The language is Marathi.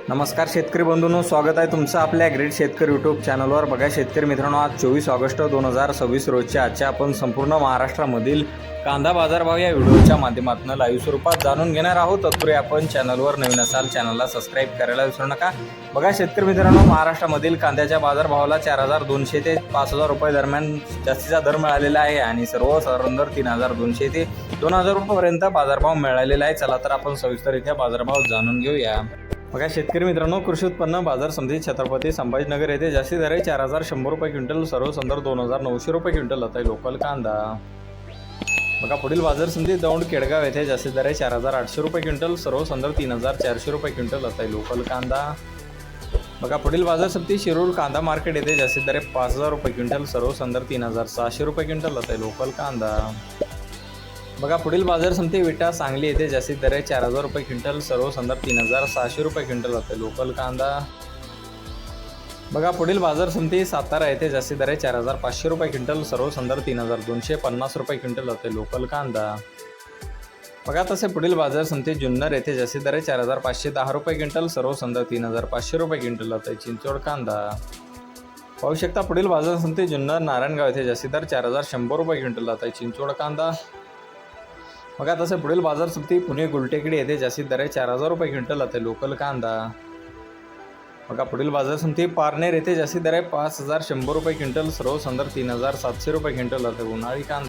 नमस्कार शेतकरी बंधूंनो, स्वागत आहे तुमचं आपल्या ग्रेट शेतकरी यूट्यूब चॅनलवर। बघा शेतकरी मित्रांनो, आज 24 ऑगस्ट 2026 रोजच्या आजच्या आपण संपूर्ण महाराष्ट्रामधील कांदा बाजारभाव या व्हिडिओच्या माध्यमातून लाईव्ह स्वरूपात जाणून घेणार आहोत। तत्पूर्वी आपण चॅनलवर नवीन असाल चॅनलला सबस्क्राईब करायला विसरू नका। बघा शेतकरी मित्रांनो, महाराष्ट्रामधील कांद्याच्या बाजारभावाला 4200 ते 5000 रुपये दरम्यान जास्तीचा दर मिळालेला आहे आणि सर्वसाधारण दर 3200 ते 2000 रुपयांपर्यंत बाजारभाव मिळालेला आहे। चला तर आपण सविस्तररित्या बाजारभाव जाणून घेऊया। बघा शेतकरी मित्रांनो, कृषी उत्पन्न बाजार समिती छत्रपती संभाजीनगर येथे जास्ती दर आहे 4100 रुपये क्विंटल, सर्वसाधारण 2900 रुपये क्विंटल आता आहे लोकल कांदा। बघा पुढील बाजार समिती दौंड केडगाव येथे जास्ती दर आहे 4800 रुपये क्विंटल, सर्वसाधारण 3400 रुपये क्विंटल आता आहे लोकल कांदा। बघा पुढील बाजार समिती शिरूर कांदा मार्केट येथे जास्ती दर आहे 5000 रुपये क्विंटल, सर्वसाधारण 3600 रुपये क्विंटल आता आहे लोकल कांदा। बघा पुढील बाजार समिती विटा सांगली येथे जास्तीत दर आहे 4000 रुपये क्विंटल, सर्वसाधारण 3600 रुपये क्विंटल होते लोकल कांदा। बघा पुढील बाजार समिती सातारा येथे जास्तीत दर आहे 4500 रुपये क्विंटल, सर्वसाधारण 3250 रुपये क्विंटल होते लोकल कांदा। बघा तसे पुढील बाजार समिती जुन्नर येथे जास्तीत दर आहे 4510 रुपये क्विंटल, सर्वसाधारण 3500 रुपये क्विंटल होते चिंचोड कांदा। पाहू शकता पुढील बाजार समिती जुन्नर नारायणगाव येथे जास्तीत दर 4100 रुपये क्विंटल होता चिंचोड कांदा। बघा तसे पुढील बाजार समिती पुणे गुलटेकडी येथे जास्तीत दर आहे 4000 रुपये क्विंटल होते लोकल कांदा। बघा पुढील बाजार समिती पारनेर येथे जास्तीत दर आहे 5100 रुपये क्विंटल, सर्वसाधारण 3700 रुपये क्विंटल होते उन्हाळी कांदा।